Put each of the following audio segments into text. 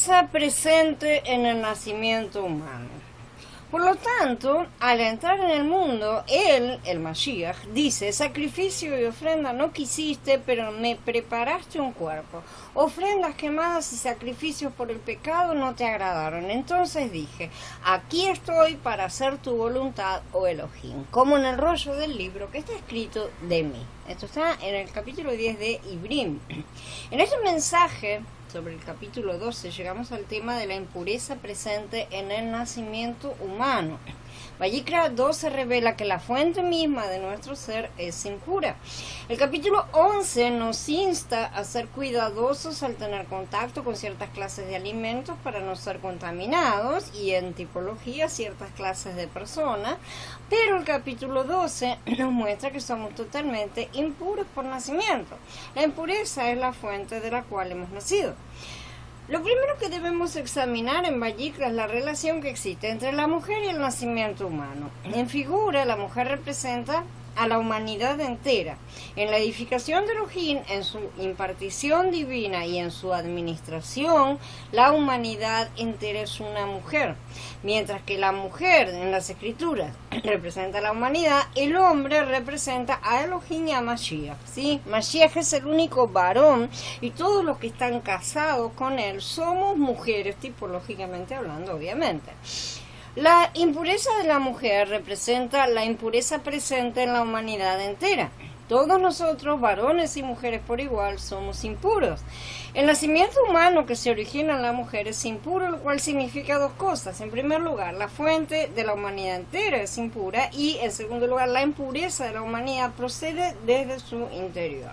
impureza presente en el nacimiento humano. Por lo tanto, al entrar en el mundo, él, el Mashiach, dice: sacrificio y ofrenda no quisiste, pero me preparaste un cuerpo. Ofrendas quemadas y sacrificios por el pecado no te agradaron. Entonces dije: aquí estoy para hacer tu voluntad, oh Elohim. Como en el rollo del libro que está escrito de mí. Esto está en el capítulo 10 de Ibrim. En este mensaje sobre el capítulo 12 llegamos al tema de la impureza presente en el nacimiento humano. Vayikra 12 revela que la fuente misma de nuestro ser es impura. El capítulo 11 nos insta a ser cuidadosos al tener contacto con ciertas clases de alimentos para no ser contaminados, y en tipología ciertas clases de personas, pero el capítulo 12 nos muestra que somos totalmente impuros por nacimiento. La impureza es la fuente de la cual hemos nacido. Lo primero que debemos examinar en Vayikra es la relación que existe entre la mujer y el nacimiento humano. En figura, la mujer representa a la humanidad entera. En la edificación de Elohim, en su impartición divina y en su administración, la humanidad entera es una mujer. Mientras que la mujer en las escrituras representa a la humanidad, el hombre representa a Elohim y a Mashiach. ¿Sí? Mashiach es el único varón y todos los que están casados con él somos mujeres, tipológicamente hablando, obviamente. La impureza de la mujer representa la impureza presente en la humanidad entera. Todos nosotros, varones y mujeres por igual, somos impuros. El nacimiento humano que se origina en la mujer es impuro, lo cual significa dos cosas. En primer lugar, la fuente de la humanidad entera es impura, y en segundo lugar, la impureza de la humanidad procede desde su interior.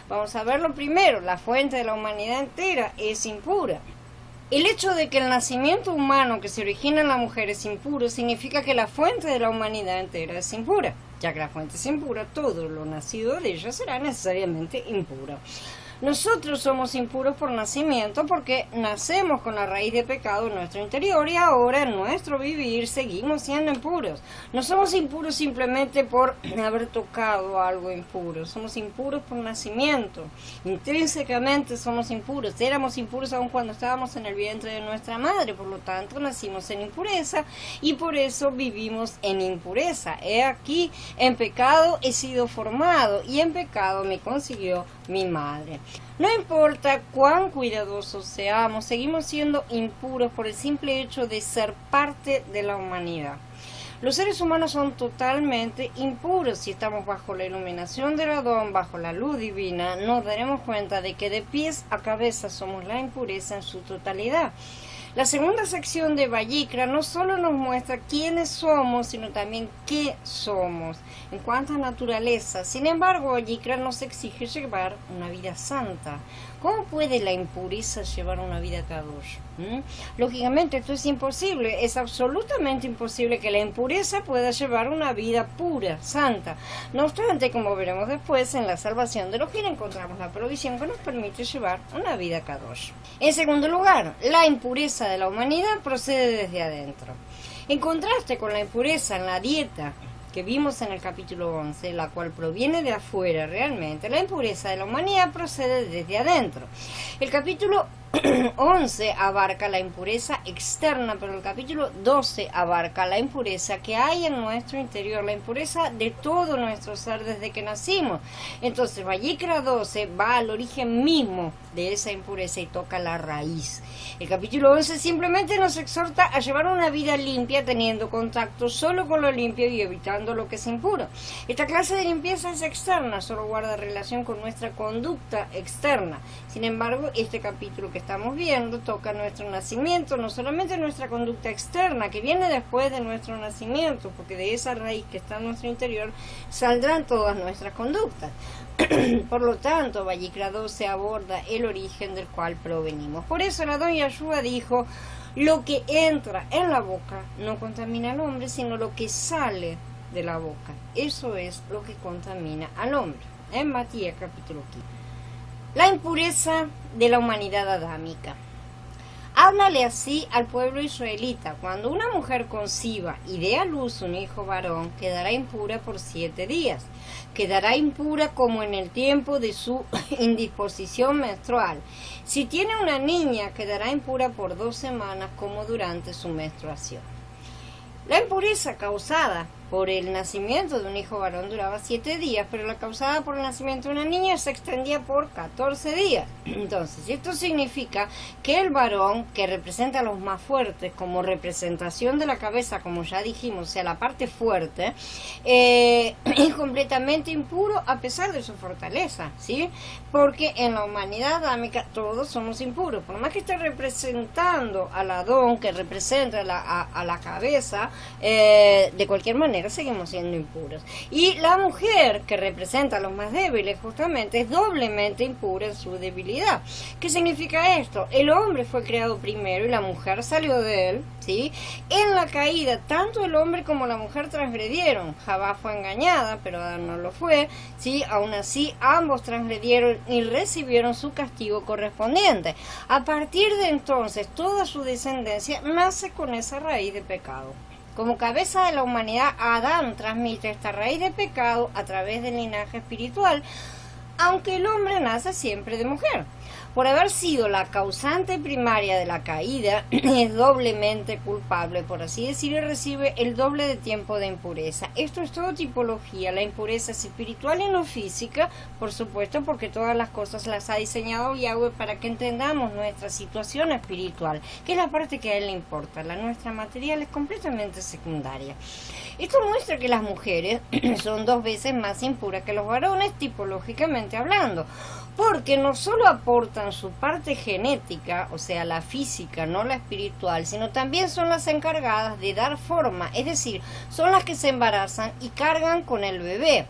Vamos a verlo primero. La fuente de la humanidad entera es impura. El hecho de que el nacimiento humano que se origina en la mujer es impuro significa que la fuente de la humanidad entera es impura. Ya que la fuente es impura, todo lo nacido de ella será necesariamente impuro. Nosotros somos impuros por nacimiento porque nacemos con la raíz de pecado en nuestro interior, y ahora en nuestro vivir seguimos siendo impuros. No somos impuros simplemente por haber tocado algo impuro, somos impuros por nacimiento. Intrínsecamente somos impuros. Éramos impuros aun cuando estábamos en el vientre de nuestra madre, por lo tanto nacimos en impureza y por eso vivimos en impureza. He aquí, en pecado he sido formado y en pecado me consiguió mi madre. No importa cuán cuidadosos seamos, seguimos siendo impuros por el simple hecho de ser parte de la humanidad. Los seres humanos son totalmente impuros. Si estamos bajo la iluminación del Adón, bajo la luz divina, nos daremos cuenta de que de pies a cabeza somos la impureza en su totalidad. La segunda sección de Vayikra no solo nos muestra quiénes somos, sino también qué somos en cuanto a naturaleza. Sin embargo, Vayikra nos exige llevar una vida santa. ¿Cómo puede la impureza llevar una vida kadosh? Lógicamente esto es imposible. Es absolutamente imposible que la impureza pueda llevar una vida pura, santa. No obstante, como veremos después, en la salvación de Elohim encontramos la provisión que nos permite llevar una vida kadosh. En segundo lugar, la impureza de la humanidad procede desde adentro. En contraste con la impureza en la dieta que vimos en el capítulo 11, la cual proviene de afuera realmente, la impureza de la humanidad procede desde adentro. El capítulo 11 abarca la impureza externa, pero el capítulo 12 abarca la impureza que hay en nuestro interior, la impureza de todo nuestro ser desde que nacimos. Entonces Vayikra 12 va al origen mismo de esa impureza y toca la raíz. El capítulo 11 simplemente nos exhorta a llevar una vida limpia, teniendo contacto solo con lo limpio y evitando lo que es impuro. Esta clase de limpieza es externa, solo guarda relación con nuestra conducta externa. Sin embargo, este capítulo que estamos viendo toca nuestro nacimiento, no solamente nuestra conducta externa, que viene después de nuestro nacimiento, porque de esa raíz que está en nuestro interior saldrán todas nuestras conductas. Por lo tanto, Vayikra 12 aborda el origen del cual provenimos. Por eso el Adón Yahshua dijo: lo que entra en la boca no contamina al hombre, sino lo que sale de la boca. Eso es lo que contamina al hombre. En Matías capítulo 15. La impureza de la humanidad adámica. háblale así al pueblo israelita: cuando una mujer conciba y dé a luz un hijo varón, quedará impura por 7 días. Quedará impura como en el tiempo de su indisposición menstrual. Si tiene una niña, quedará impura por 2 semanas como durante su menstruación. La impureza causada por el nacimiento de un hijo varón duraba 7 días, pero la causada por el nacimiento de una niña se extendía por 14 días. Entonces, esto significa que el varón, que representa a los más fuertes, como representación de la cabeza, como ya dijimos, o sea, la parte fuerte, es completamente impuro a pesar de su fortaleza, ¿sí? Porque en la humanidad adámica todos somos impuros. Por más que esté representando al Adón, que representa a la cabeza, de cualquier manera seguimos siendo impuros. Y la mujer, que representa a los más débiles, justamente es doblemente impura en su debilidad. ¿Qué significa esto? El hombre fue creado primero y la mujer salió de él, ¿sí? En la caída, tanto el hombre como la mujer transgredieron. Javá fue engañada, pero Adán no lo fue, ¿sí? Aún así, ambos transgredieron y recibieron su castigo correspondiente. A partir de entonces, toda su descendencia nace con esa raíz de pecado. Como cabeza de la humanidad, Adán transmite esta raíz de pecado a través del linaje espiritual, aunque el hombre nace siempre de mujer. Por haber sido la causante primaria de la caída, es doblemente culpable, por así decirlo, y recibe el doble de tiempo de impureza. Esto es todo tipología. La impureza es espiritual y no física, por supuesto, porque todas las cosas las ha diseñado Yahweh para que entendamos nuestra situación espiritual, que es la parte que a él le importa. La nuestra material es completamente secundaria. Esto muestra que las mujeres son 2 veces más impuras que los varones, tipológicamente hablando, porque no solo aportan su parte genética, o sea, la física, no la espiritual, sino también son las encargadas de dar forma, es decir, son las que se embarazan y cargan con el bebé.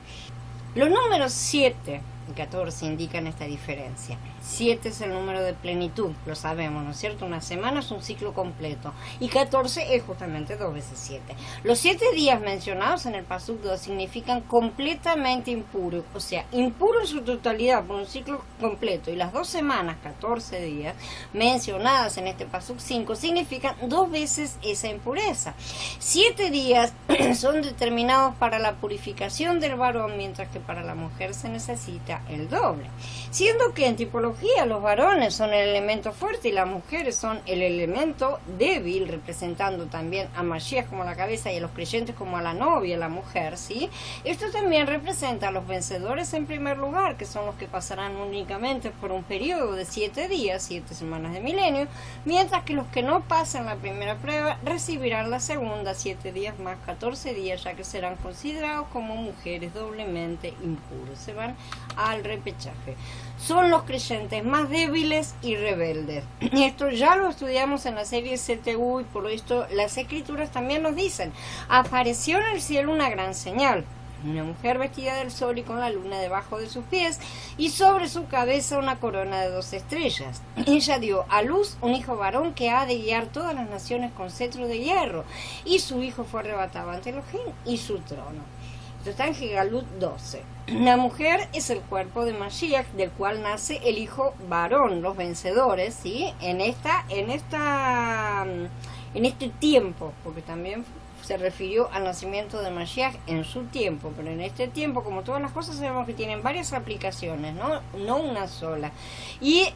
Los números 7 y 14 indican esta diferencia. 7 es el número de plenitud, lo sabemos, ¿no es cierto? Una semana es un ciclo completo. Y 14 es justamente 2 veces 7. Los 7 días mencionados en el Pasuk 2 significan completamente impuro, o sea, impuro en su totalidad por un ciclo completo. Y las 2 semanas, 14 días, mencionadas en este Pasuk 5, significan 2 veces esa impureza. 7 días son determinados para la purificación del varón, mientras que para la mujer se necesita el doble. Siendo que en tipología los varones son el elemento fuerte y las mujeres son el elemento débil, representando también a Mashiach como la cabeza y a los creyentes como a la novia, la mujer, ¿sí? Esto también representa a los vencedores en primer lugar, que son los que pasarán únicamente por un periodo de 7 días, 7 semanas de milenio, mientras que los que no pasan la primera prueba recibirán la segunda, 7 días más 14 días, ya que serán considerados como mujeres doblemente impuros. Se van al repechaje. Son los creyentes más débiles y rebeldes. Esto ya lo estudiamos en la serie CTU y por esto las escrituras también nos dicen: apareció en el cielo una gran señal, una mujer vestida del sol y con la luna debajo de sus pies y sobre su cabeza una corona de 2 estrellas. Ella dio a luz un hijo varón que ha de guiar todas las naciones con cetro de hierro, y su hijo fue arrebatado ante Elohim y su trono. Esto está en Gigalut 12. La mujer es el cuerpo de Mashiach, del cual nace el hijo varón, los vencedores, ¿sí? En este tiempo, porque también se refirió al nacimiento de Mashiach en su tiempo, pero en este tiempo, como todas las cosas, sabemos que tienen varias aplicaciones, no una sola. Y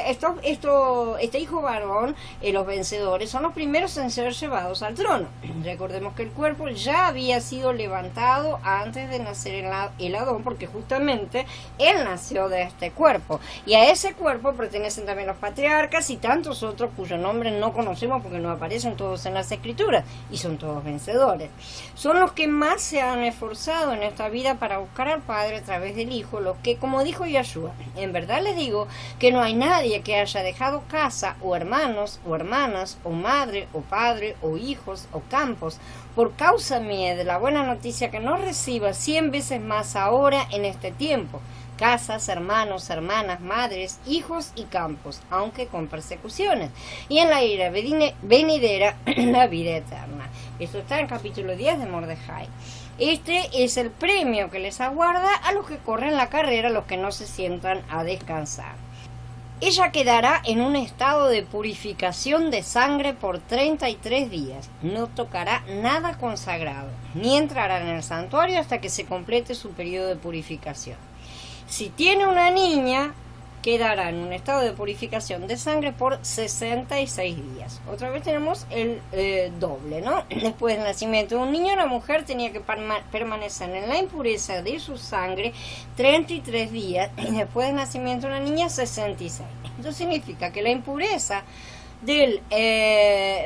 este hijo varón, los vencedores, son los primeros en ser llevados al trono. Recordemos que el cuerpo ya había sido levantado antes de nacer el Adón, porque justamente él nació de este cuerpo. Y a ese cuerpo pertenecen también los patriarcas y tantos otros cuyos nombres no conocemos porque no aparecen todos en las escrituras, y son todos vencedores. Son los que más se han esforzado en esta vida para buscar al Padre a través del Hijo, los que, como dijo Yahshua, en verdad les digo que no hay nadie que haya dejado casa o hermanos o hermanas o madre o padre o hijos o campos por causa mía de la buena noticia, que no reciba 100 veces más ahora en este tiempo: casas, hermanos, hermanas, madres, hijos y campos, aunque con persecuciones, y en la ira venidera la vida eterna. Esto está en capítulo 10 de Mordejai. Este es el premio que les aguarda a los que corren la carrera, a los que no se sientan a descansar. Ella quedará en un estado de purificación de sangre por 33 días. No tocará nada consagrado, ni entrará en el santuario hasta que se complete su periodo de purificación. Si tiene una niña, quedará en un estado de purificación de sangre por 66 días. Otra vez tenemos el doble, ¿no? Después del nacimiento de un niño, la mujer tenía que permanecer en la impureza de su sangre 33 días y después del nacimiento de una niña 66. Esto significa que la impureza del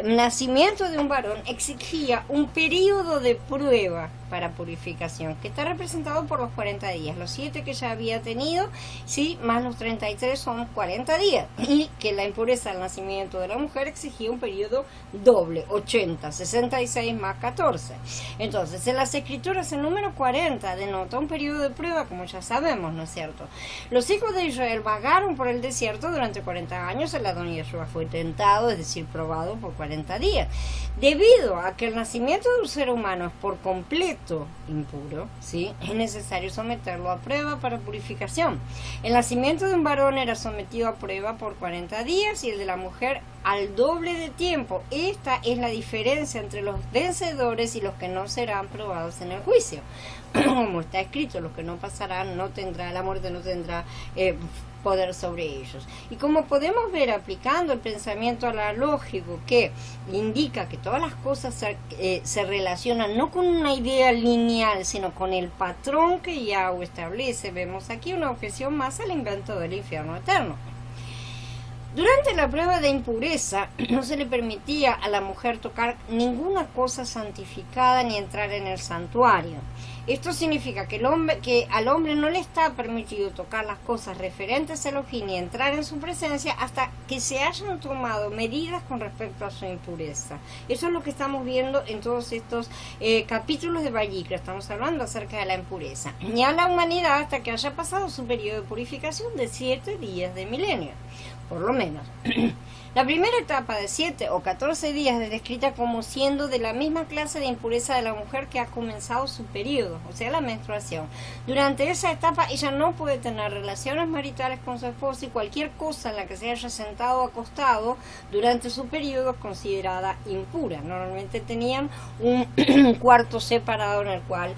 nacimiento de un varón exigía un periodo de prueba para purificación, que está representado por los 40 días, los 7 que ya había tenido, sí, más los 33 son 40 días, y que la impureza del nacimiento de la mujer exigía un periodo doble, 80, 66 más 14. Entonces, en las escrituras el número 40 denota un periodo de prueba, como ya sabemos, ¿no es cierto? Los hijos de Israel vagaron por el desierto durante 40 años, el Adón Yeshua fue tentado, es decir, probado por 40 días. Debido a que el nacimiento de un ser humano es por completo impuro, ¿sí?, es necesario someterlo a prueba para purificación. El nacimiento de un varón era sometido a prueba por 40 días y el de la mujer al doble de tiempo. Esta es la diferencia entre los vencedores y los que no serán probados en el juicio. Como está escrito, los que no pasarán, no tendrá, la muerte no tendrá poder sobre ellos. Y como podemos ver, aplicando el pensamiento analógico que indica que todas las cosas se relacionan no con una idea lineal, sino con el patrón que Yahweh establece, vemos aquí una objeción más al invento del infierno eterno. Durante la prueba de impureza no se le permitía a la mujer tocar ninguna cosa santificada ni entrar en el santuario. Esto significa que al hombre no le está permitido tocar las cosas referentes a Elohim ni entrar en su presencia hasta que se hayan tomado medidas con respecto a su impureza. Eso es lo que estamos viendo en todos estos capítulos de Vayikra. Estamos hablando acerca de la impureza. Y a la humanidad hasta que haya pasado su periodo de purificación de 7 días de milenio, por lo menos. La primera etapa de 7 o 14 días es descrita como siendo de la misma clase de impureza de la mujer que ha comenzado su periodo, o sea, la menstruación. Durante esa etapa ella no puede tener relaciones maritales con su esposo y cualquier cosa en la que se haya sentado o acostado durante su periodo es considerada impura. Normalmente tenían un cuarto separado en el cual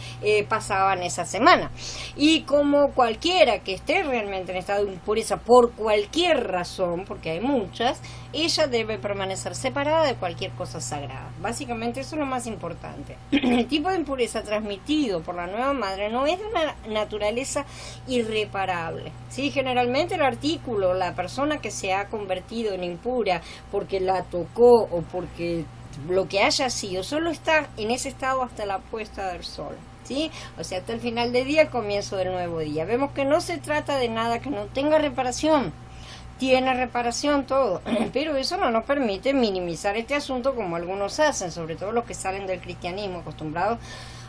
pasaban esa semana. Y como cualquiera que esté realmente en estado de impureza por cualquier razón, porque hay muchas, ella debe permanecer separada de cualquier cosa sagrada. Básicamente eso es lo más importante. El tipo de impureza transmitido por la nueva madre no es de una naturaleza irreparable, ¿sí? Generalmente el artículo, la persona que se ha convertido en impura porque la tocó o porque lo que haya sido, solo está en ese estado hasta la puesta del sol, ¿sí? O sea, hasta el final del día, el comienzo del nuevo día. Vemos que no se trata de nada que no tenga reparación. Tiene reparación todo, pero eso no nos permite minimizar este asunto como algunos hacen, sobre todo los que salen del cristianismo, acostumbrados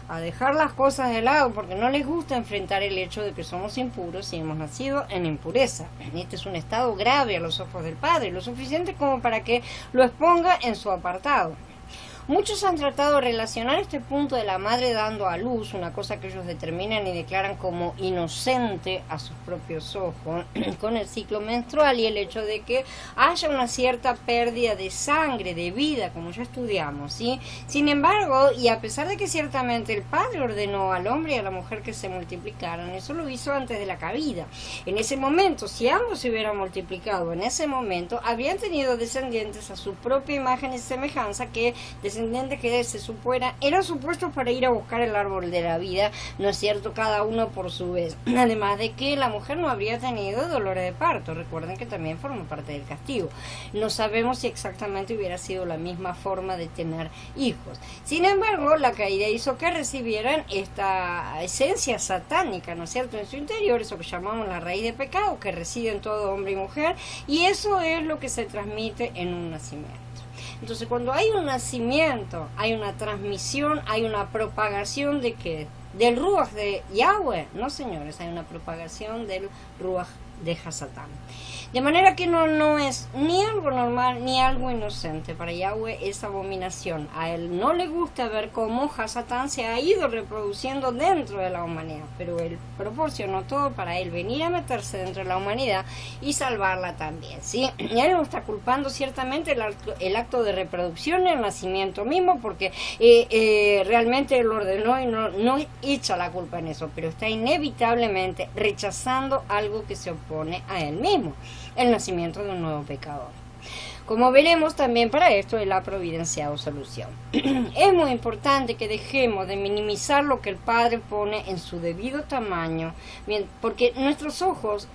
a dejar las cosas de lado porque no les gusta enfrentar el hecho de que somos impuros y hemos nacido en impureza. Este es un estado grave a los ojos del Padre, lo suficiente como para que lo exponga en su apartado. Muchos han tratado de relacionar este punto de la madre dando a luz, una cosa que ellos determinan y declaran como inocente a sus propios ojos, con el ciclo menstrual y el hecho de que haya una cierta pérdida de sangre, de vida, como ya estudiamos, ¿sí? Sin embargo, y a pesar de que ciertamente el Padre ordenó al hombre y a la mujer que se multiplicaran, eso lo hizo antes de la cabida. En ese momento, si ambos se hubieran multiplicado en ese momento, habrían tenido descendientes a su propia imagen y semejanza que descendientes que se supuera eran supuestos para ir a buscar el árbol de la vida, ¿no es cierto?, cada uno por su vez. Además de que la mujer no habría tenido dolores de parto, recuerden que también forma parte del castigo. No sabemos si exactamente hubiera sido la misma forma de tener hijos. Sin embargo, la caída hizo que recibieran esta esencia satánica, ¿no es cierto?, en su interior, eso que llamamos la raíz de pecado, que reside en todo hombre y mujer, y eso es lo que se transmite en un nacimiento. Entonces, cuando hay un nacimiento, hay una transmisión, hay una propagación de ¿qué? Del Ruach de Yahweh. No, señores, hay una propagación del Ruach de Hasatán. De manera que no es ni algo normal ni algo inocente. Para Yahweh es abominación. A él no le gusta ver cómo Hasatán se ha ido reproduciendo dentro de la humanidad, pero él proporcionó todo para él venir a meterse dentro de la humanidad y salvarla también, ¿sí? Y él no está culpando ciertamente el acto de reproducción, el nacimiento mismo, porque realmente él ordenó y no echa la culpa en eso, pero está inevitablemente rechazando algo que se opone a él mismo, el nacimiento de un nuevo pecador. Como veremos, también para esto él ha providenciado solución. Es muy importante que dejemos de minimizar lo que el Padre pone en su debido tamaño, porque a nuestros ojos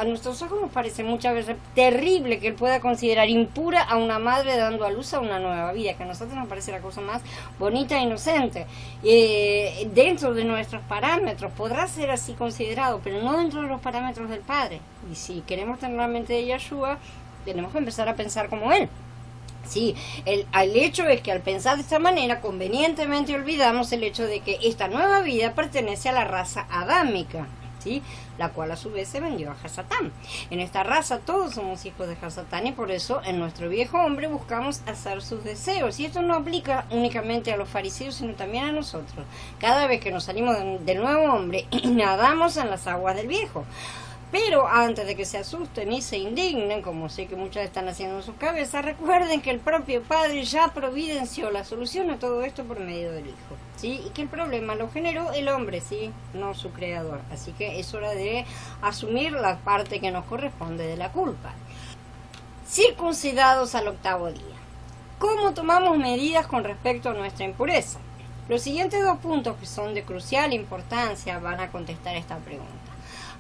nos parece muchas veces terrible que él pueda considerar impura a una madre dando a luz a una nueva vida, que a nosotros nos parece la cosa más bonita e inocente. Dentro de nuestros parámetros podrá ser así considerado, pero no dentro de los parámetros del Padre. Y si queremos tener la mente de Yahshua, tenemos que empezar a pensar como él. Sí, el hecho es que al pensar de esta manera, convenientemente olvidamos el hecho de que esta nueva vida pertenece a la raza adámica, ¿sí? La cual a su vez se vendió a Hasatán. En esta raza todos somos hijos de Hasatán y por eso en nuestro viejo hombre buscamos hacer sus deseos. Y esto no aplica únicamente a los fariseos, sino también a nosotros. Cada vez que nos salimos del nuevo hombre y nadamos en las aguas del viejo. Pero antes de que se asusten y se indignen, como sé que muchos están haciendo en sus cabezas, recuerden que el propio Padre ya providenció la solución a todo esto por medio del Hijo, ¿sí? Y que el problema lo generó el hombre, ¿sí? No su creador. Así que es hora de asumir la parte que nos corresponde de la culpa. Circuncidados al 8º día. ¿Cómo tomamos medidas con respecto a nuestra impureza? Los siguientes 2 puntos, que son de crucial importancia, van a contestar esta pregunta.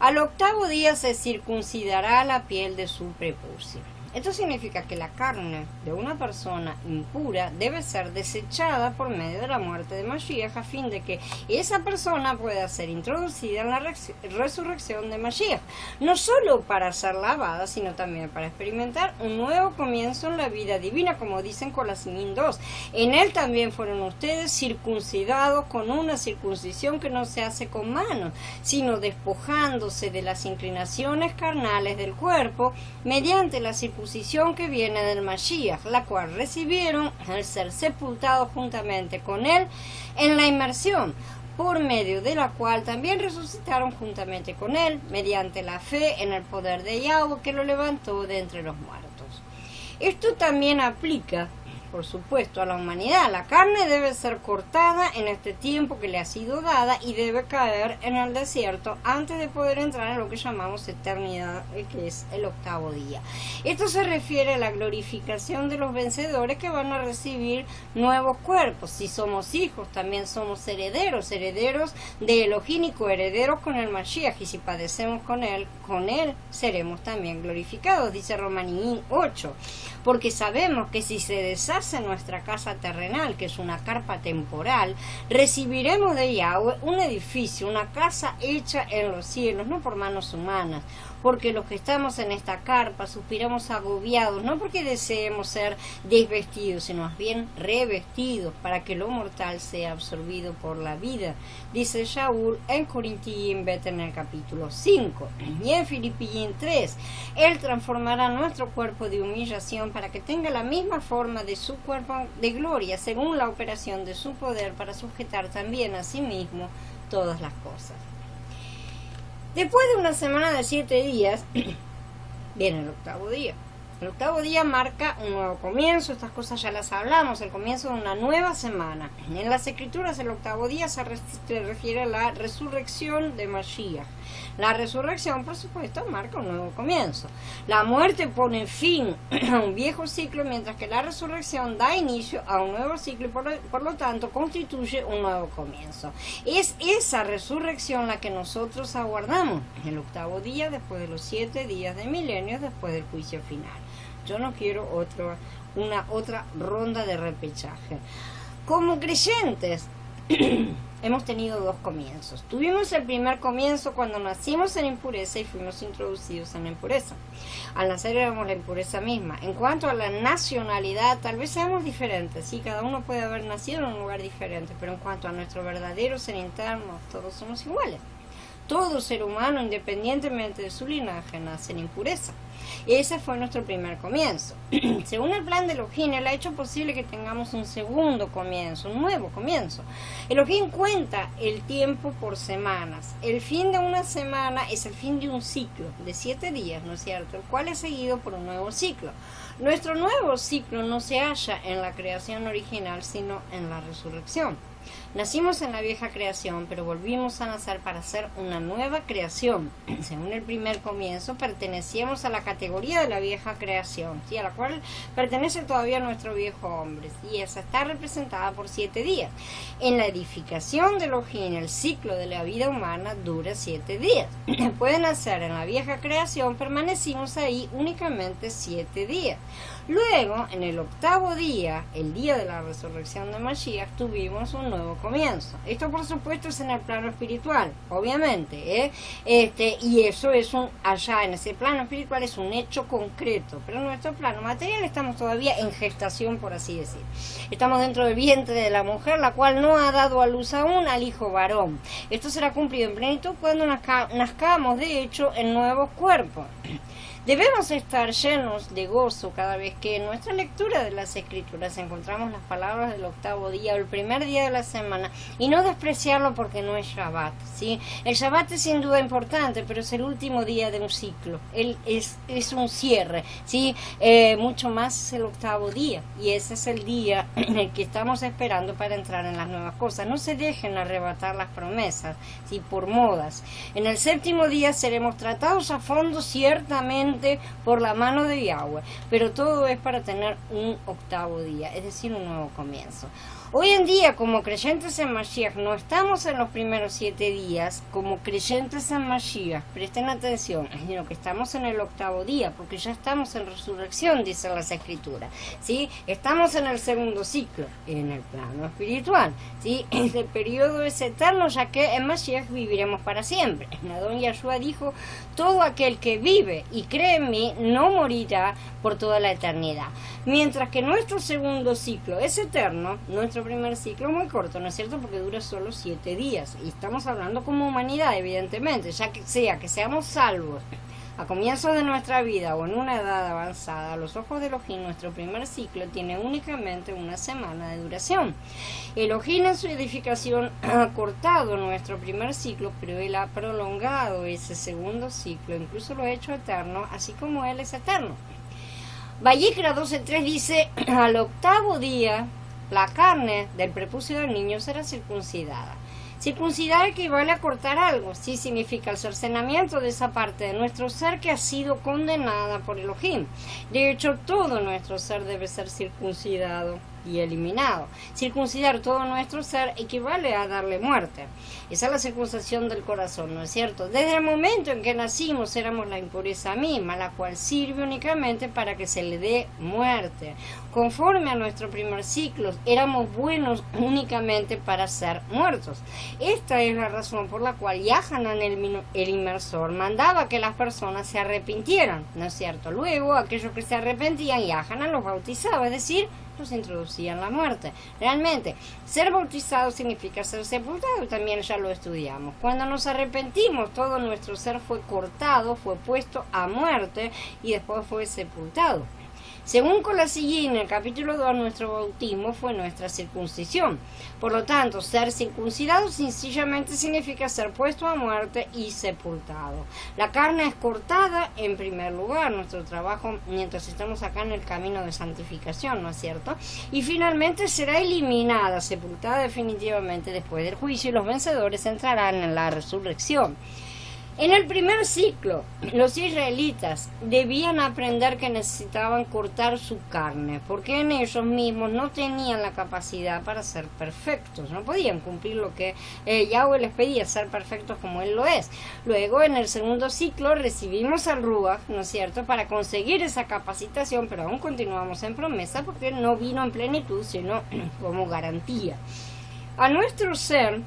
Al 8º día se circuncidará la piel de su prepucio. Esto significa que la carne de una persona impura debe ser desechada por medio de la muerte de Mashiach, a fin de que esa persona pueda ser introducida en la resurrección de Mashiach, no solo para ser lavada, sino también para experimentar un nuevo comienzo en la vida divina, como dicen Colosenses 2. En él también fueron ustedes circuncidados con una circuncisión que no se hace con manos, sino despojándose de las inclinaciones carnales del cuerpo mediante la circuncisión que viene del Mashiach, la cual recibieron al ser sepultados juntamente con él en la inmersión, por medio de la cual también resucitaron juntamente con él, mediante la fe en el poder de Yahweh que lo levantó de entre los muertos. Esto también aplica, por supuesto, a la humanidad. La carne debe ser cortada en este tiempo que le ha sido dada y debe caer en el desierto antes de poder entrar en lo que llamamos eternidad, que es el 8º día. Esto se refiere a la glorificación de los vencedores que van a recibir nuevos cuerpos. Si somos hijos, también somos herederos de Elohim y coherederos con el Mashiach, y si padecemos con él seremos también glorificados, dice Romanín 8. Porque sabemos que si se deshace nuestra casa terrenal, que es una carpa temporal, recibiremos de Yahweh un edificio, una casa hecha en los cielos, no por manos humanas. Porque los que estamos en esta carpa suspiramos agobiados, no porque deseemos ser desvestidos, sino más bien revestidos, para que lo mortal sea absorbido por la vida, dice Shaul en Corintios en el capítulo 5. Y en Filipenses 3, él transformará nuestro cuerpo de humillación para que tenga la misma forma de su cuerpo de gloria, según la operación de su poder, para sujetar también a sí mismo todas las cosas. Después de una semana de 7 días, viene el 8º día. El 8º día marca un nuevo comienzo, estas cosas ya las hablamos, el comienzo de una nueva semana. En las Escrituras el 8º día se refiere a la resurrección de Mashiach. La resurrección, por supuesto, marca un nuevo comienzo. La muerte pone fin a un viejo ciclo, mientras que la resurrección da inicio a un nuevo ciclo y por lo tanto constituye un nuevo comienzo. Es esa resurrección la que nosotros aguardamos, el 8º día después de los 7 días de milenios después del juicio final. Yo no quiero una otra ronda de repechaje. Como creyentes, hemos tenido 2 comienzos. Tuvimos el primer comienzo cuando nacimos en impureza y fuimos introducidos en la impureza. Al nacer éramos la impureza misma. En cuanto a la nacionalidad, tal vez seamos diferentes. Sí, cada uno puede haber nacido en un lugar diferente, pero en cuanto a nuestro verdadero ser interno, todos somos iguales. todo ser humano, independientemente de su linaje, nace en impureza. Ese fue nuestro primer comienzo. Según el plan de Elohim, Él ha hecho posible que tengamos un segundo comienzo, un nuevo comienzo. Elohim cuenta el tiempo por semanas. El fin de una semana es el fin de un ciclo de 7 días, ¿no es cierto? El cual es seguido por un nuevo ciclo. Nuestro nuevo ciclo no se halla en la creación original, sino en la resurrección. Nacimos en la vieja creación, pero volvimos a nacer para ser una nueva creación. Según el primer comienzo, pertenecíamos a la categoría de la vieja creación, ¿sí? A la cual pertenece todavía nuestro viejo hombre, y esa está representada por 7 días. En la edificación de Elohim, el ciclo de la vida humana dura 7 días. Después de nacer en la vieja creación, permanecimos ahí únicamente 7 días. Luego, en el 8º día, el día de la resurrección de Mashiach, tuvimos un nuevo comienzo. Esto, por supuesto, es en el plano espiritual, obviamente, y eso es allá en ese plano espiritual es un hecho concreto, pero en nuestro plano material estamos todavía en gestación, por así decir. Estamos dentro del vientre de la mujer, la cual no ha dado a luz aún al hijo varón. Esto será cumplido en plenitud cuando nazcamos, de hecho, en nuevos cuerpos. Debemos estar llenos de gozo cada vez que en nuestra lectura de las Escrituras encontramos las palabras del 8º día o el primer día de la semana, y no despreciarlo porque no es Shabbat, ¿sí? El Shabbat es sin duda importante, pero es el último día de un ciclo. Él es un cierre, ¿sí? Mucho más es el 8º día, y ese es el día en el que estamos esperando para entrar en las nuevas cosas. No se dejen arrebatar las promesas, ¿sí? Por modas. En el 7º día seremos tratados a fondo, ciertamente, por la mano de Yahweh, pero todo es para tener un 8º día, es decir, un nuevo comienzo. Hoy en día, como creyentes en Mashiach, no estamos en los primeros 7 días como creyentes en Mashiach. Presten atención, sino que estamos en el 8º día, porque ya estamos en resurrección, dicen las Escrituras, ¿sí? Estamos en el segundo ciclo, en el plano espiritual, ¿sí? El periodo es eterno, ya que en Mashiach viviremos para siempre. Adón Yahshua dijo: todo aquel que vive y cree en mí no morirá por toda la eternidad. Mientras que nuestro segundo ciclo es eterno, nuestro primer ciclo es muy corto, ¿no es cierto? Porque dura solo 7 días. Y estamos hablando como humanidad, evidentemente, ya que seamos salvos a comienzos de nuestra vida o en una edad avanzada, a los ojos de Elohim, nuestro primer ciclo tiene únicamente una semana de duración. Elohim en su edificación ha cortado nuestro primer ciclo, pero Él ha prolongado ese segundo ciclo, incluso lo ha hecho eterno, así como Él es eterno. Vayikra 12:3 dice: al 8º día la carne del prepucio del niño será circuncidada. Circuncidar equivale a cortar algo, sí significa el cercenamiento de esa parte de nuestro ser que ha sido condenada por Elohim. De hecho, todo nuestro ser debe ser circuncidado y eliminado. Circuncidar todo nuestro ser equivale a darle muerte. Esa es la circuncisión del corazón, ¿no es cierto? Desde el momento en que nacimos éramos la impureza misma, la cual sirve únicamente para que se le dé muerte. Conforme a nuestro primer ciclo, éramos buenos únicamente para ser muertos. Esta es la razón por la cual Yahanan, el inmersor, mandaba que las personas se arrepintieran, ¿no es cierto? Luego, aquellos que se arrepentían, Yahanan los bautizaba, es decir, los introducía en la muerte. Realmente, ser bautizado significa ser sepultado, y también ya lo estudiamos. Cuando nos arrepentimos, todo nuestro ser fue cortado, fue puesto a muerte y después fue sepultado. Según Colasillín, en el capítulo 2, nuestro bautismo fue nuestra circuncisión. Por lo tanto, ser circuncidado sencillamente significa ser puesto a muerte y sepultado. La carne es cortada en primer lugar, nuestro trabajo mientras estamos acá en el camino de santificación, ¿no es cierto? Y finalmente será eliminada, sepultada definitivamente después del juicio, y los vencedores entrarán en la resurrección. En el primer ciclo, los israelitas debían aprender que necesitaban cortar su carne, porque en ellos mismos no tenían la capacidad para ser perfectos, no podían cumplir lo que Yahweh les pedía, ser perfectos como Él lo es. Luego, en el segundo ciclo, recibimos al Ruach, ¿no es cierto?, para conseguir esa capacitación, pero aún continuamos en promesa porque no vino en plenitud, sino como garantía. A nuestro ser,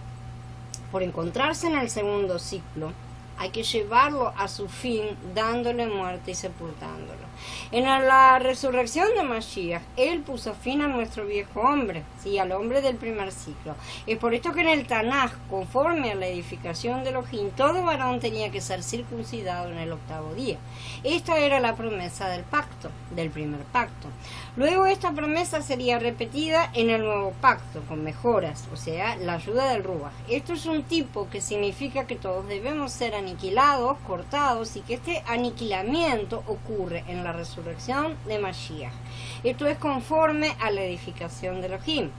por encontrarse en el segundo ciclo, hay que llevarlo a su fin, dándole muerte y sepultándolo. En la resurrección de Mashiach, Él puso fin a nuestro viejo hombre, ¿sí? Al hombre del primer ciclo. Es por esto que en el Tanaj, conforme a la edificación de Elohim, todo varón tenía que ser circuncidado en el 8º día. Esta era la promesa del pacto, del primer pacto. Luego esta promesa sería repetida en el nuevo pacto, con mejoras, o sea, la ayuda del Ruach. Esto es un tipo que significa que todos debemos ser aniquilados, cortados, y que este aniquilamiento ocurre en la resurrección de Mashiach. Esto es conforme a la edificación de Elohim.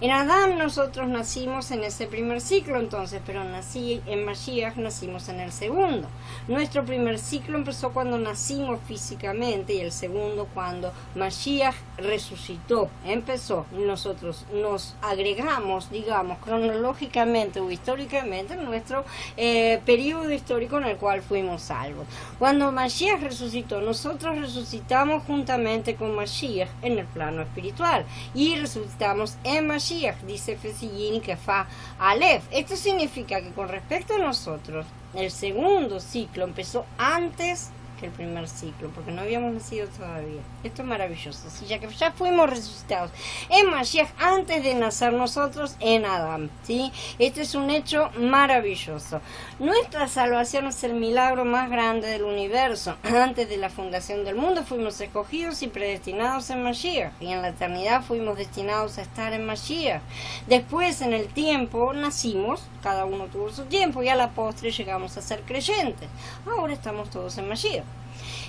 En Adán nosotros nacimos en ese primer ciclo entonces, pero en Mashiach nacimos en el segundo. Nuestro primer ciclo empezó cuando nacimos físicamente y el segundo cuando Mashiach resucitó. Empezó, nosotros nos agregamos, digamos, cronológicamente o históricamente en nuestro periodo histórico en el cual fuimos salvos. Cuando Mashiach resucitó, nosotros resucitamos juntamente con Mashiach en el plano espiritual y resucitamos en Mashiach. Dice Fesillín que fa Aleph. Esto significa que con respecto a nosotros, el segundo ciclo empezó antes que el primer ciclo, porque no habíamos nacido todavía. Esto es maravilloso, ¿sí? Ya que ya fuimos resucitados en Mashiach antes de nacer nosotros en Adán, ¿sí? Este es un hecho maravilloso. Nuestra salvación es el milagro más grande del universo. Antes de la fundación del mundo fuimos escogidos y predestinados en Mashiach, y en la eternidad fuimos destinados a estar en Mashiach. Después, en el tiempo, nacimos, cada uno tuvo su tiempo, y a la postre llegamos a ser creyentes. Ahora estamos todos en Mashiach.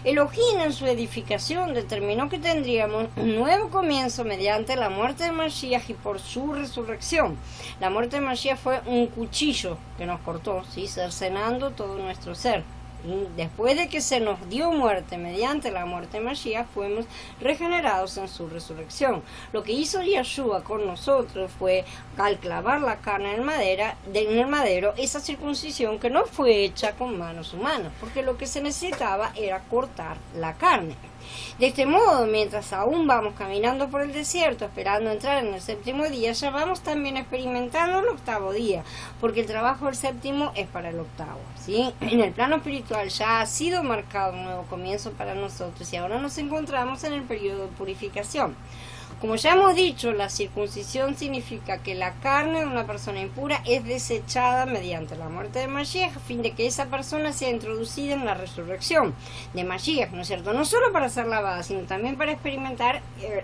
Elohim en su edificación determinó que tendríamos un nuevo comienzo mediante la muerte de Mashiach y por su resurrección. La muerte de Mashiach fue un cuchillo que nos cortó, ¿sí? Cercenando todo nuestro ser. Y después de que se nos dio muerte mediante la muerte de Mashiach, fuimos regenerados en su resurrección. Lo que hizo Yeshua con nosotros fue, al clavar la carne en el madero, esa circuncisión que no fue hecha con manos humanas, porque lo que se necesitaba era cortar la carne. De este modo, mientras aún vamos caminando por el desierto, esperando entrar en el 7º día, ya vamos también experimentando el 8º día, porque el trabajo del 7º es para el 8º, ¿sí? En el plano espiritual ya ha sido marcado un nuevo comienzo para nosotros y ahora nos encontramos en el periodo de purificación. Como ya hemos dicho, la circuncisión significa que la carne de una persona impura es desechada mediante la muerte de Mashiach, a fin de que esa persona sea introducida en la resurrección de Mashiach, ¿no es cierto? No solo para ser lavada, sino también para experimentar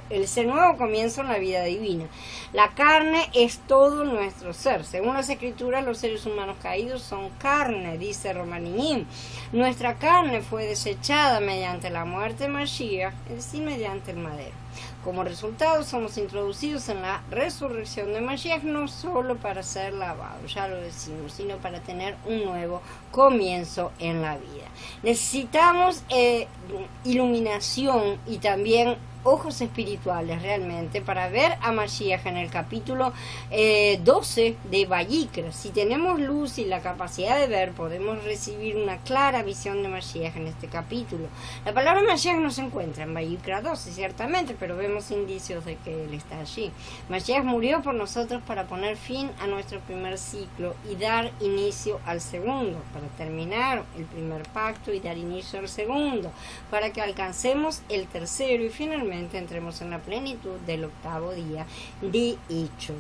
ese nuevo comienzo en la vida divina. La carne es todo nuestro ser. Según las Escrituras, los seres humanos caídos son carne, dice Romaninim. Nuestra carne fue desechada mediante la muerte de Mashiach, es decir, mediante el madero. Como resultado, somos introducidos en la resurrección de Mashiach no solo para ser lavados, ya lo decimos, sino para tener un nuevo comienzo en la vida. Necesitamos iluminación y también ojos espirituales realmente para ver a Mashiach en el capítulo 12 de Vayikra. Si tenemos luz y la capacidad de ver, podemos recibir una clara visión de Mashiach en este capítulo. La palabra Mashiach no se encuentra en Vayikra 12, ciertamente, pero vemos indicios de que Él está allí. Mashiach murió por nosotros para poner fin a nuestro primer ciclo y dar inicio al segundo, para terminar el primer pacto y dar inicio al segundo, para que alcancemos el tercero y finalmente entremos en la plenitud del 8º día de hecho.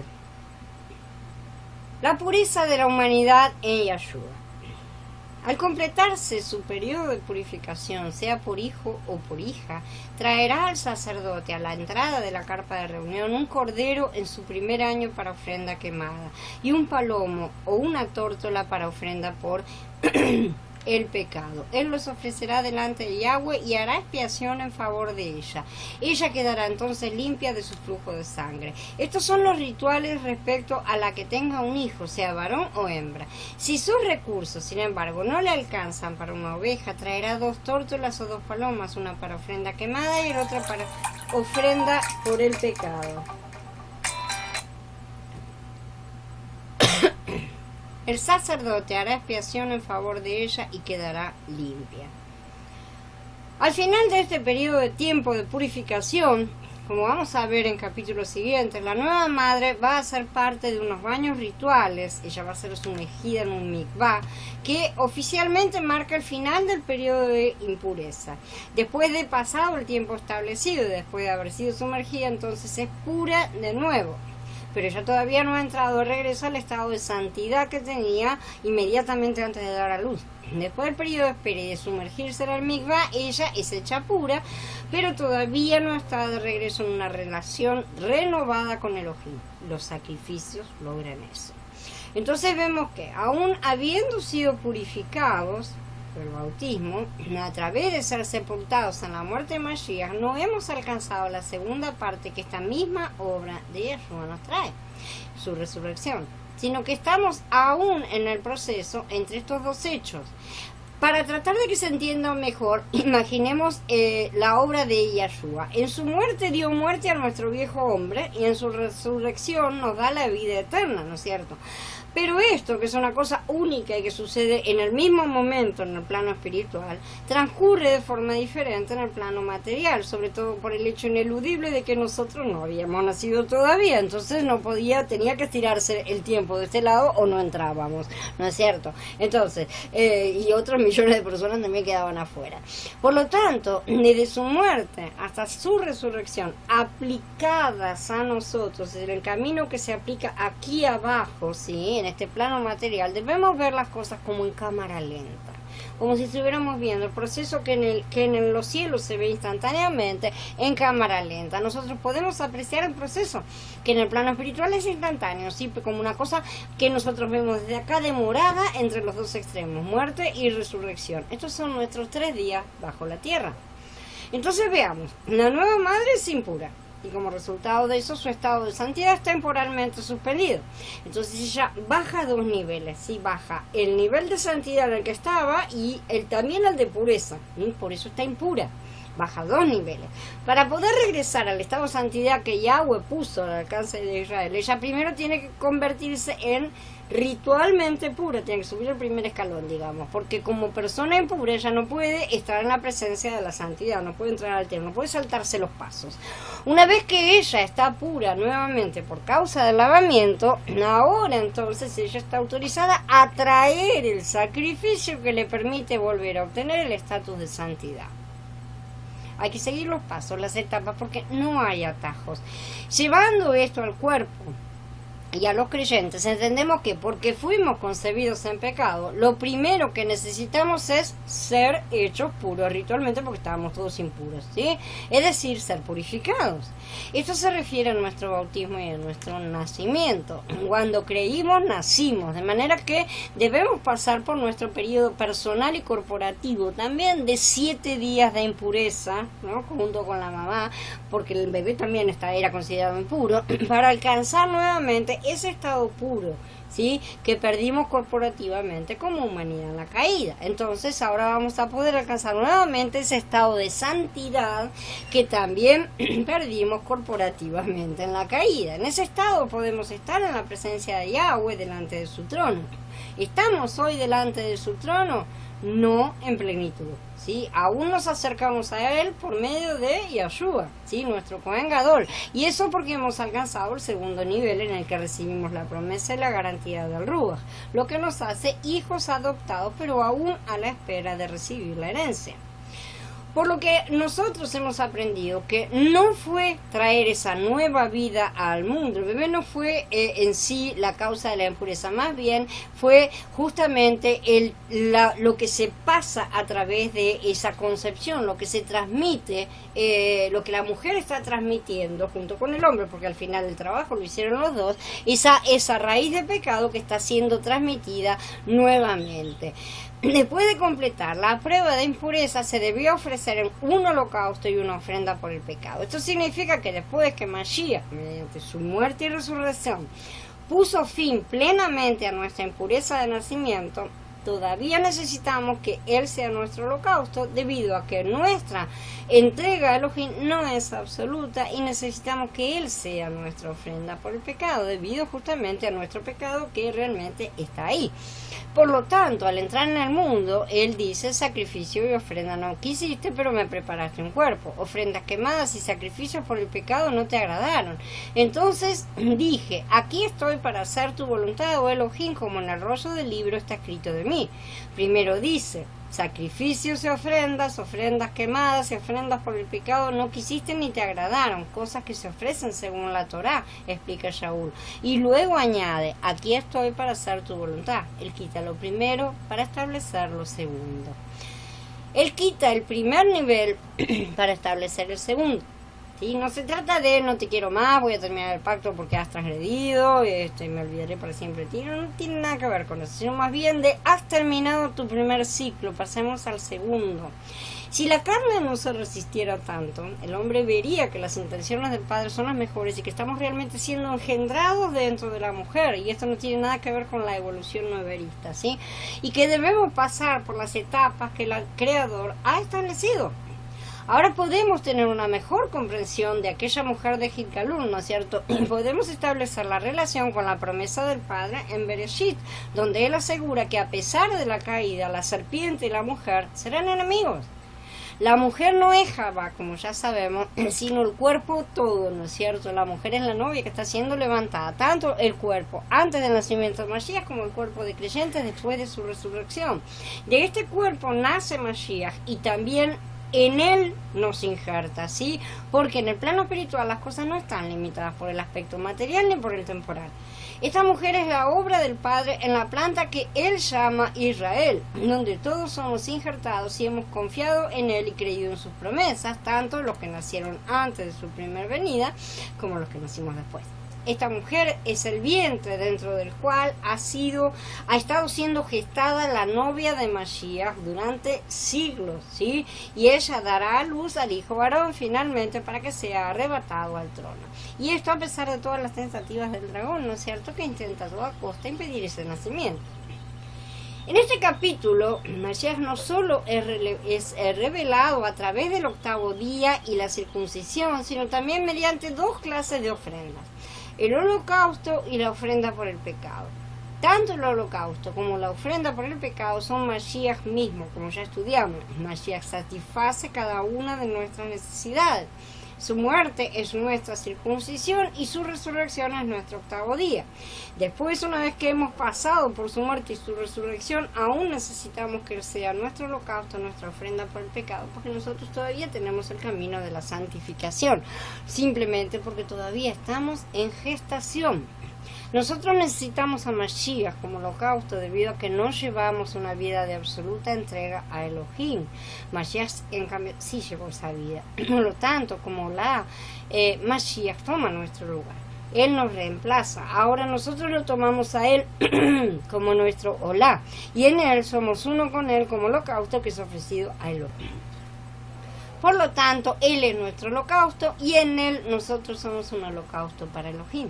La pureza de la humanidad en Yeshua. Al completarse su periodo de purificación, sea por hijo o por hija, traerá al sacerdote a la entrada de la carpa de reunión un cordero en su primer año para ofrenda quemada y un palomo o una tórtola para ofrenda por el pecado. Él los ofrecerá delante de Yahweh y hará expiación en favor de ella. Ella quedará entonces limpia de su flujo de sangre. Estos son los rituales respecto a la que tenga un hijo, sea varón o hembra. Si sus recursos, sin embargo, no le alcanzan para una oveja, traerá 2 tórtolas o 2 palomas, una para ofrenda quemada y otra para ofrenda por el pecado. El sacerdote hará expiación en favor de ella y quedará limpia. Al final de este periodo de tiempo de purificación, como vamos a ver en capítulos siguientes, la nueva madre va a ser parte de unos baños rituales. Ella va a ser sumergida en un mikvah que oficialmente marca el final del periodo de impureza. Después de pasado el tiempo establecido, después de haber sido sumergida, entonces es pura de nuevo. Pero ella todavía no ha entrado de regreso al estado de santidad que tenía inmediatamente antes de dar a luz. Después del periodo de espera y de sumergirse en el mikvah, ella es hecha pura, pero todavía no está de regreso en una relación renovada con Elohim. Los sacrificios logran eso. Entonces vemos que, aún habiendo sido purificados por el bautismo, a través de ser sepultados en la muerte de Mashiach, no hemos alcanzado la segunda parte que esta misma obra de Yeshua nos trae, su resurrección, sino que estamos aún en el proceso entre estos dos hechos. Para tratar de que se entienda mejor, imaginemos la obra de Yeshua. En su muerte dio muerte a nuestro viejo hombre y en su resurrección nos da la vida eterna, ¿no es cierto? Pero esto, que es una cosa única y que sucede en el mismo momento en el plano espiritual, transcurre de forma diferente en el plano material, sobre todo por el hecho ineludible de que nosotros no habíamos nacido todavía, entonces tenía que estirarse el tiempo de este lado o no entrábamos, ¿no es cierto? Entonces, y otros millones de personas también quedaban afuera. Por lo tanto, desde su muerte hasta su resurrección, aplicadas a nosotros, en el camino que se aplica aquí abajo, ¿sí?, en este plano material, debemos ver las cosas como en cámara lenta, como si estuviéramos viendo el proceso que en los cielos se ve instantáneamente en cámara lenta. Nosotros podemos apreciar el proceso que en el plano espiritual es instantáneo, ¿sí?, como una cosa que nosotros vemos desde acá demorada entre los dos extremos, muerte y resurrección. Estos son nuestros 3 días bajo la tierra. Entonces veamos, la nueva madre es impura, y como resultado de eso su estado de santidad es temporalmente suspendido. Entonces ella baja 2 niveles, ¿sí? Baja el nivel de santidad en el que estaba y también el de pureza, ¿sí? Por eso está impura. Baja 2 niveles. Para poder regresar al estado de santidad que Yahweh puso al alcance de Israel, ella primero tiene que convertirse en ritualmente pura, tiene que subir el primer escalón, digamos, porque como persona impura ella no puede estar en la presencia de la santidad, no puede entrar al templo, no puede saltarse los pasos. Una vez que ella está pura nuevamente por causa del lavamiento, ahora entonces ella está autorizada a traer el sacrificio que le permite volver a obtener el estatus de santidad. Hay que seguir los pasos, las etapas, porque no hay atajos. Llevando esto al cuerpo y a los creyentes, entendemos que porque fuimos concebidos en pecado, lo primero que necesitamos es ser hechos puros ritualmente, porque estábamos todos impuros, ¿sí? Es decir, ser purificados. Esto se refiere a nuestro bautismo y a nuestro nacimiento. Cuando creímos, nacimos, de manera que debemos pasar por nuestro periodo personal y corporativo, también de 7 días de impureza, ¿no?, junto con la mamá, porque el bebé también era considerado impuro, para alcanzar nuevamente ese estado puro, ¿sí?, que perdimos corporativamente como humanidad en la caída. Entonces ahora vamos a poder alcanzar nuevamente ese estado de santidad que también perdimos corporativamente en la caída. En ese estado podemos estar en la presencia de Yahweh delante de su trono. ¿Estamos hoy delante de su trono? No en plenitud, ¿sí? Aún nos acercamos a él por medio de Yeshua, ¿sí?, nuestro Cohen Gadol, y eso porque hemos alcanzado el segundo nivel en el que recibimos la promesa y la garantía del Ruach, lo que nos hace hijos adoptados, pero aún a la espera de recibir la herencia. Por lo que nosotros hemos aprendido que no fue traer esa nueva vida al mundo, el bebé no fue en sí la causa de la impureza, más bien fue justamente lo que se pasa a través de esa concepción, lo que se transmite, lo que la mujer está transmitiendo junto con el hombre, porque al final el trabajo lo hicieron los dos, esa raíz de pecado que está siendo transmitida nuevamente. Después de completar la prueba de impureza, se debió ofrecer un holocausto y una ofrenda por el pecado. Esto significa que después que Mashiach, mediante su muerte y resurrección, puso fin plenamente a nuestra impureza de nacimiento, todavía necesitamos que Él sea nuestro holocausto, debido a que nuestra entrega a Elohim no es absoluta y necesitamos que Él sea nuestra ofrenda por el pecado, debido justamente a nuestro pecado que realmente está ahí. Por lo tanto, al entrar en el mundo, Él dice: sacrificio y ofrenda no quisiste, pero me preparaste un cuerpo. Ofrendas quemadas y sacrificios por el pecado no te agradaron. Entonces dije: aquí estoy para hacer tu voluntad, oh Elohim, como en el rollo del libro está escrito de mí. Primero dice: sacrificios y ofrendas quemadas y ofrendas por el pecado no quisiste ni te agradaron, cosas que se ofrecen según la Torá, explica Shaul. Y luego añade: aquí estoy para hacer tu voluntad. Él quita lo primero para establecer lo segundo. Él quita el primer nivel para establecer el segundo. ¿Sí? No se trata de no te quiero más, voy a terminar el pacto porque has transgredido, y me olvidaré para siempre de ti. No tiene nada que ver con eso, sino más bien de has terminado tu primer ciclo, pasemos al segundo. Si la carne no se resistiera tanto, el hombre vería que las intenciones del Padre son las mejores y que estamos realmente siendo engendrados dentro de la mujer, y esto no tiene nada que ver con la evolución noverista, ¿sí? Y que debemos pasar por las etapas que el Creador ha establecido. Ahora podemos tener una mejor comprensión de aquella mujer de Gilgalún, ¿no es cierto? Podemos establecer la relación con la promesa del Padre en Bereshit, donde Él asegura que a pesar de la caída, la serpiente y la mujer serán enemigos. La mujer no es Jabá, como ya sabemos, sino el cuerpo todo, ¿no es cierto? La mujer es la novia que está siendo levantada, tanto el cuerpo antes del nacimiento de Mashiach como el cuerpo de creyentes después de su resurrección. De este cuerpo nace Mashiach y también en él nos injerta, ¿sí? Porque en el plano espiritual las cosas no están limitadas por el aspecto material ni por el temporal. Esta mujer es la obra del Padre en la planta que Él llama Israel, donde todos somos injertados y hemos confiado en Él y creído en sus promesas, tanto los que nacieron antes de su primera venida como los que nacimos después. Esta mujer es el vientre dentro del cual ha estado siendo gestada la novia de Mashiach durante siglos, ¿sí? Y ella dará a luz al hijo varón finalmente para que sea arrebatado al trono. Y esto a pesar de todas las tentativas del dragón, ¿no es cierto?, que intenta a toda costa impedir ese nacimiento. En este capítulo, Mashiach no solo es revelado a través del octavo día y la circuncisión, sino también mediante dos clases de ofrendas: el holocausto y la ofrenda por el pecado. Tanto el holocausto como la ofrenda por el pecado son Mashiach mismo, como ya estudiamos. Mashiach satisface cada una de nuestras necesidades. Su muerte es nuestra circuncisión y su resurrección es nuestro octavo día. Después, una vez que hemos pasado por su muerte y su resurrección, aún necesitamos que Él sea nuestro holocausto, nuestra ofrenda por el pecado, porque nosotros todavía tenemos el camino de la santificación, simplemente porque todavía estamos en gestación. Nosotros necesitamos a Mashiach como holocausto debido a que no llevamos una vida de absoluta entrega a Elohim. Mashiach, en cambio, sí llevó esa vida. Por lo tanto, como Mashiach toma nuestro lugar. Él nos reemplaza. Ahora nosotros lo tomamos a Él como nuestro Olá. Y en Él somos uno con Él como holocausto que es ofrecido a Elohim. Por lo tanto, Él es nuestro holocausto y en Él nosotros somos un holocausto para Elohim.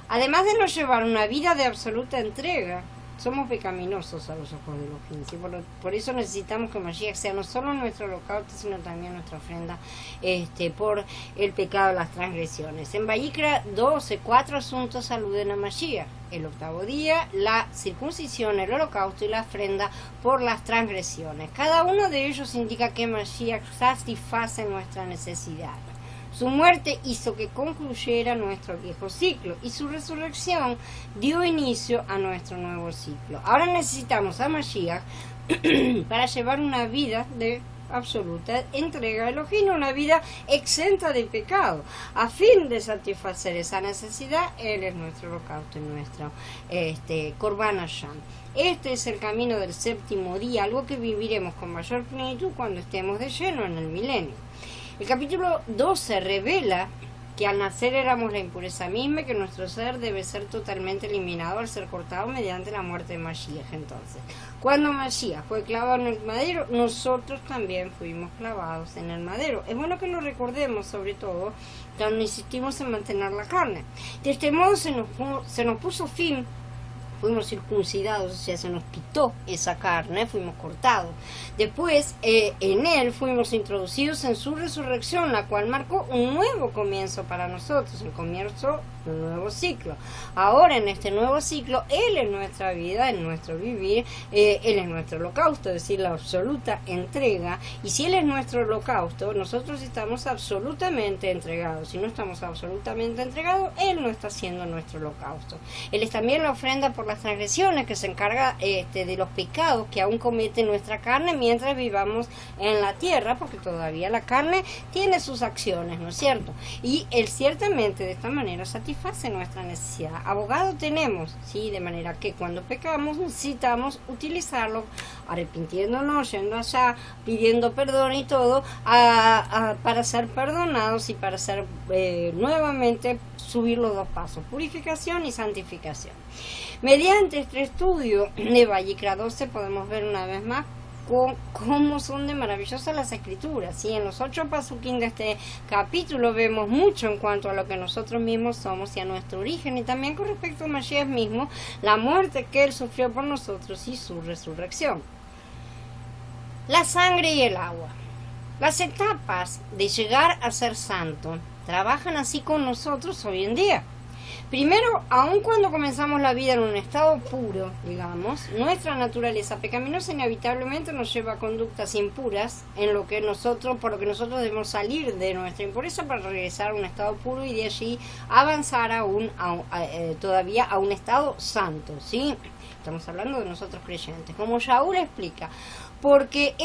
Además de no llevar una vida de absoluta entrega, somos pecaminosos a los ojos de Elohim, ¿sí? Por eso necesitamos que Mashiach sea no solo nuestro holocausto, sino también nuestra ofrenda por el pecado de las transgresiones. En Vayikra 12, 4 asuntos aluden a Mashiach: el octavo día, la circuncisión, el holocausto y la ofrenda por las transgresiones. Cada uno de ellos indica que Mashiach satisface nuestra necesidad. Su muerte hizo que concluyera nuestro viejo ciclo y su resurrección dio inicio a nuestro nuevo ciclo. Ahora necesitamos a Mashiach para llevar una vida de absoluta entrega a Elohim, una vida exenta de pecado. A fin de satisfacer esa necesidad, Él es nuestro holocausto y nuestro Korban Hashem. Este es el camino del séptimo día, algo que viviremos con mayor plenitud cuando estemos de lleno en el milenio. El capítulo 12 revela que al nacer éramos la impureza misma y que nuestro ser debe ser totalmente eliminado al ser cortado mediante la muerte de Mashiach. Entonces, cuando Mashiach fue clavado en el madero, nosotros también fuimos clavados en el madero. Es bueno que lo recordemos, sobre todo cuando insistimos en mantener la carne. De este modo se nos puso fin fuimos circuncidados, o sea, se nos quitó esa carne, fuimos cortados. Después, en Él fuimos introducidos en su resurrección, la cual marcó un nuevo comienzo para nosotros, el comienzo de un nuevo ciclo. Ahora, en este nuevo ciclo, Él es nuestra vida, en nuestro vivir, Él es nuestro holocausto, es decir, la absoluta entrega. Y si Él es nuestro holocausto, nosotros estamos absolutamente entregados. Si no estamos absolutamente entregados, Él no está haciendo nuestro holocausto. Él es también la ofrenda por las transgresiones, que se encarga de los pecados que aún comete nuestra carne mientras vivamos en la tierra, porque todavía la carne tiene sus acciones, ¿no es cierto? Y Él ciertamente de esta manera satisface nuestra necesidad. Abogado tenemos, ¿sí? De manera que cuando pecamos necesitamos utilizarlo, arrepintiéndonos, yendo allá, pidiendo perdón y todo, para ser perdonados y para ser nuevamente subir los dos pasos, purificación y santificación. Mediante este estudio de Vallicra 12 podemos ver una vez más cómo son de maravillosas las escrituras. ¿Sí? En los 8 pasuquín de este capítulo vemos mucho en cuanto a lo que nosotros mismos somos y a nuestro origen, y también con respecto a Mashiach mismo, la muerte que Él sufrió por nosotros y su resurrección. La sangre y el agua. Las etapas de llegar a ser santo trabajan así con nosotros hoy en día. Primero, aun cuando comenzamos la vida en un estado puro, digamos, nuestra naturaleza pecaminosa inevitablemente nos lleva a conductas impuras, por lo que nosotros debemos salir de nuestra impureza para regresar a un estado puro y de allí avanzar todavía a un estado santo, ¿sí? Estamos hablando de nosotros creyentes. Como Shaul explica, porque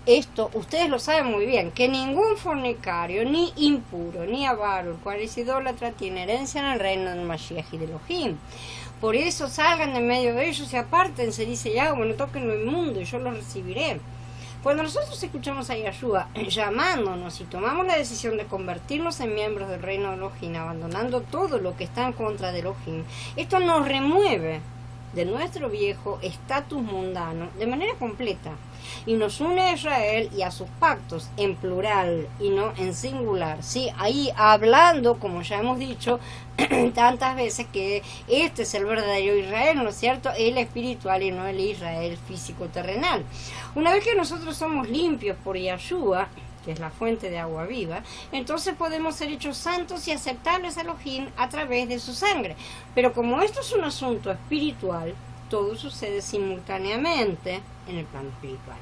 esto, ustedes lo saben muy bien, que ningún fornicario, ni impuro, ni avaro, el cual es idólatra, tiene herencia en el reino del Mashiach y de Elohim. Por eso salgan de medio de ellos y apártense, dice Yahweh, no toquen lo inmundo y yo lo recibiré. Cuando nosotros escuchamos a Yahshua llamándonos y tomamos la decisión de convertirnos en miembros del reino de Elohim, abandonando todo lo que está en contra de Elohim, esto nos remueve de nuestro viejo estatus mundano de manera completa y nos une a Israel y a sus pactos en plural y no en singular, ¿sí? Ahí hablando, como ya hemos dicho tantas veces, que este es el verdadero Israel, ¿no es cierto? El espiritual y no el Israel físico terrenal. Una vez que nosotros somos limpios por Yahshua, que es la fuente de agua viva, entonces podemos ser hechos santos y aceptables a Elohim a través de su sangre. Pero como esto es un asunto espiritual, todo sucede simultáneamente en el plano espiritual.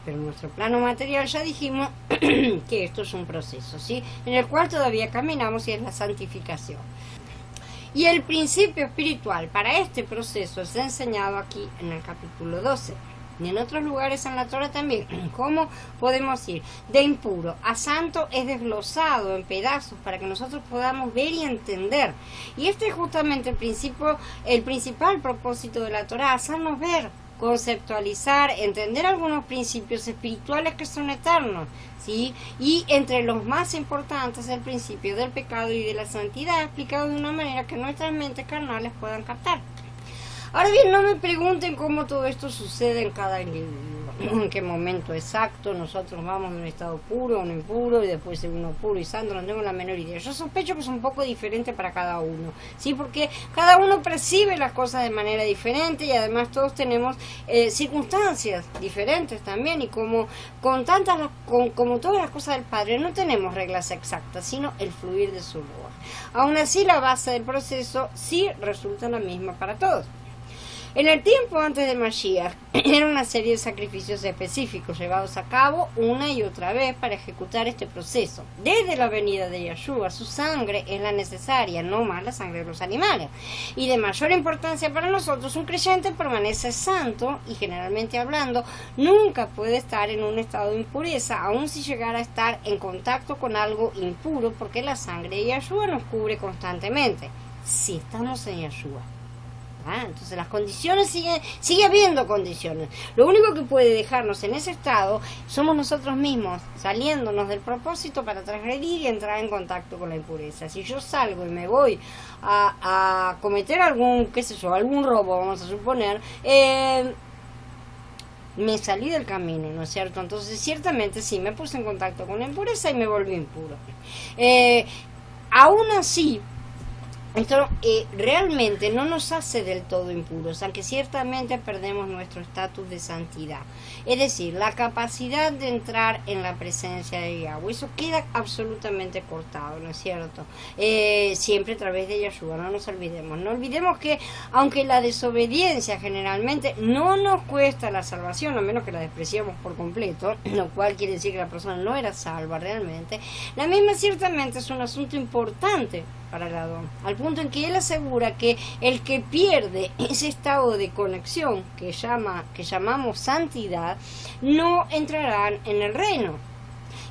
Pero en nuestro plano material ya dijimos que esto es un proceso, ¿sí? En el cual todavía caminamos y es la santificación. Y el principio espiritual para este proceso es enseñado aquí en el capítulo 12. Y en otros lugares en la Torah también. ¿Cómo podemos ir? De impuro a santo es desglosado en pedazos para que nosotros podamos ver y entender. Y este es justamente el principal propósito de la Torah, hacernos ver, conceptualizar, entender algunos principios espirituales que son eternos, ¿sí? Y entre los más importantes el principio del pecado y de la santidad, explicado de una manera que nuestras mentes carnales puedan captar. Ahora bien, no me pregunten cómo todo esto sucede en cada individuo, en qué momento exacto nosotros vamos de un estado puro a un impuro y después de uno puro y santo, no tengo la menor idea. Yo sospecho que es un poco diferente para cada uno, ¿sí? Porque cada uno percibe las cosas de manera diferente y además todos tenemos circunstancias diferentes también, y como todas las cosas del Padre no tenemos reglas exactas, sino el fluir de su ruaj. Aún así, la base del proceso sí resulta la misma para todos. En el tiempo antes de Mashiach, era una serie de sacrificios específicos llevados a cabo una y otra vez para ejecutar este proceso. Desde la venida de Yahshua, su sangre es la necesaria, no más la sangre de los animales. Y de mayor importancia para nosotros, un creyente permanece santo y, generalmente hablando, nunca puede estar en un estado de impureza, aun si llegara a estar en contacto con algo impuro, porque la sangre de Yahshua nos cubre constantemente, si estamos en Yahshua. Entonces las condiciones sigue habiendo condiciones. Lo único que puede dejarnos en ese estado somos nosotros mismos, saliéndonos del propósito para transgredir y entrar en contacto con la impureza. Si yo salgo y me voy a cometer algún robo, vamos a suponer, me salí del camino, ¿no es cierto? Entonces ciertamente sí, me puse en contacto con la impureza y me volví impuro. Aún así, Esto realmente no nos hace del todo impuros, aunque ciertamente perdemos nuestro estatus de santidad. Es decir, la capacidad de entrar en la presencia de Yahweh, eso queda absolutamente cortado, ¿no es cierto? Siempre a través de Yahshua, no nos olvidemos. No olvidemos que, aunque la desobediencia generalmente no nos cuesta la salvación, a menos que la despreciamos por completo, lo cual quiere decir que la persona no era salva realmente, la misma ciertamente es un asunto importante para el Adón, al punto en que él asegura que el que pierde ese estado de conexión que llamamos santidad, no entrarán en el reino.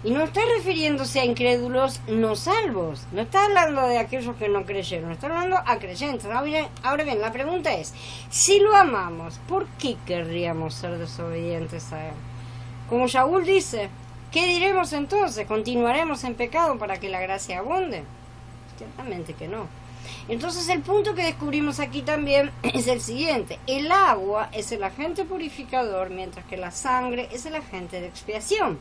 Y no está refiriéndose a incrédulos no salvos, no está hablando de aquellos que no creyeron, está hablando a creyentes. Ahora bien, la pregunta es, si lo amamos, ¿por qué querríamos ser desobedientes a él? Como Shaul dice, ¿qué diremos entonces? ¿Continuaremos en pecado para que la gracia abunde? Ciertamente que no. Entonces el punto que descubrimos aquí también es el siguiente: el agua es el agente purificador, mientras que la sangre es el agente de expiación.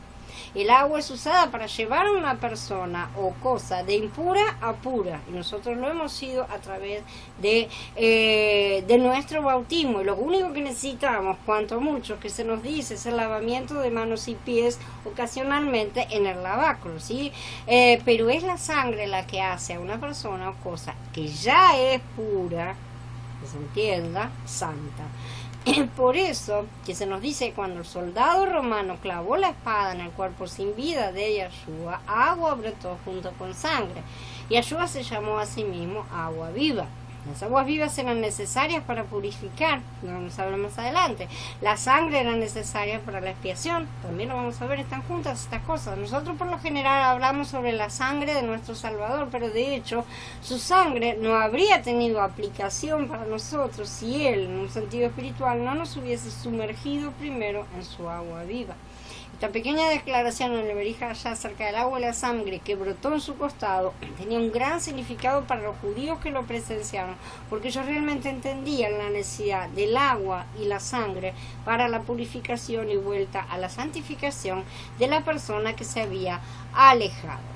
El agua es usada para llevar a una persona o cosa de impura a pura, y nosotros lo hemos sido a través de nuestro bautismo, y lo único que necesitamos, cuanto mucho que se nos dice, es el lavamiento de manos y pies ocasionalmente en el lavacro, ¿sí? Pero es la sangre la que hace a una persona o cosa que ya es pura, que se entienda, santa. Por eso que se nos dice, cuando el soldado romano clavó la espada en el cuerpo sin vida de Yahshua, agua brotó junto con sangre. Yahshua se llamó a sí mismo agua viva. Las aguas vivas eran necesarias para purificar, lo vamos a ver más adelante. La sangre era necesaria para la expiación, también lo vamos a ver, están juntas estas cosas. Nosotros por lo general hablamos sobre la sangre de nuestro Salvador, pero de hecho su sangre no habría tenido aplicación para nosotros si Él, en un sentido espiritual, no nos hubiese sumergido primero en su agua viva. Esta pequeña declaración en el Berija allá acerca del agua y la sangre que brotó en su costado tenía un gran significado para los judíos que lo presenciaron, porque ellos realmente entendían la necesidad del agua y la sangre para la purificación y vuelta a la santificación de la persona que se había alejado.